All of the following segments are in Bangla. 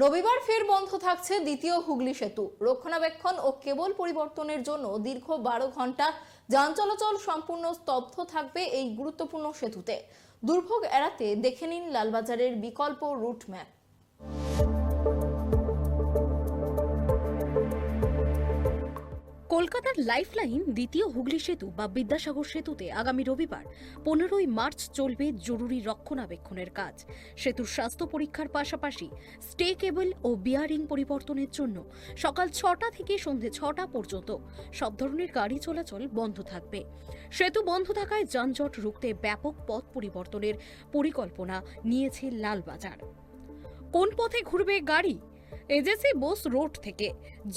রবিবার ফের বন্ধ থাকছে দ্বিতীয় হুগলি সেতু। রক্ষণাবেক্ষণ ও কেবল পরিবর্তনের জন্য দীর্ঘ 12 ঘন্টা যান চলাচল সম্পূর্ণ স্তব্ধ থাকবে এই গুরুত্বপূর্ণ সেতুতে। দুর্ভোগ এড়াতে দেখে নিন লালবাজারের বিকল্প রুট ম্যাপ। কলকাতার লাইফলাইন দ্বিতীয় হুগলি সেতু বা বিদ্যাসাগর সেতুতে আগামী রবিবার 15ই মার্চ চলবে জরুরি রক্ষণাবেক্ষণের কাজ। সেতুর স্বাস্থ্য পরীক্ষার পাশাপাশি স্টে কেবল ও বিয়ারিং পরিবর্তনের জন্য সকাল 6টা থেকে সন্ধে 6টা পর্যন্ত সব ধরনের গাড়ি চলাচল বন্ধ থাকবে। সেতু বন্ধ থাকায় যানজট রুখতে ব্যাপক পথ পরিবর্তনের পরিকল্পনা নিয়েছে লালবাজার। কোন পথে ঘুরবে গাড়ি? এজেসি বোস রোড থেকে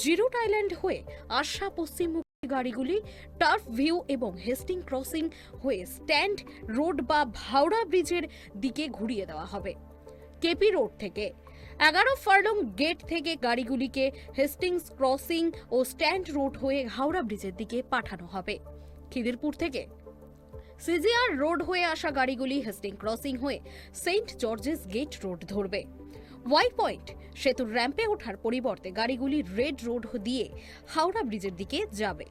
জিরোট আইল্যান্ড হয়ে আসা পশ্চিমমুখী গাড়িগুলি টার্ফ ভিউ এবং হেস্টিং ক্রসিং হয়ে স্ট্যান্ড রোড বা হাওড়া ব্রিজের দিকে ঘুরিয়ে দেওয়া হবে। কেপি রোড থেকে 11 ফার্লং গেট থেকে গাড়িগুলিকে হেস্টিংস ক্রসিং ও স্ট্যান্ড রোড হয়ে হাওড়া ব্রিজের দিকে পাঠানো হবে। খিদিরপুর থেকে সিজিআর রোড হয়ে আসা গাড়িগুলি হেস্টিং ক্রসিং হয়ে সেন্ট জর্জেস গেট রোড ধরবে। ওয়াই পয়েন্ট সেতুর র্যাম্পে ওঠার পরিবর্তে গাড়িগুলি রেড রোড দিয়ে হাওড়া ব্রিজের দিকে যাবে।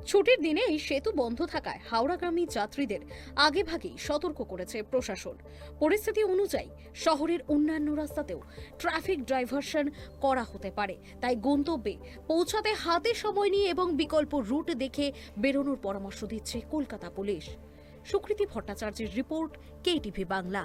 ছুটির দিনে এই সেতু বন্ধ থাকায় হাওড়াগামী যাত্রীদের আগেভাগেই সতর্ক করেছে প্রশাসন। পরিস্থিতি অনুযায়ী শহরের অন্যান্য রাস্তাতেও ট্রাফিক ডাইভারশন করা হতে পারে, তাই গন্তব্যে পৌঁছাতে হাতে সময় নিয়ে এবং বিকল্প রুট দেখে বেরোনোর পরামর্শ দিচ্ছে কলকাতা পুলিশ। সুকৃতি ভট্টাচার্যের রিপোর্ট, কেটিভি বাংলা।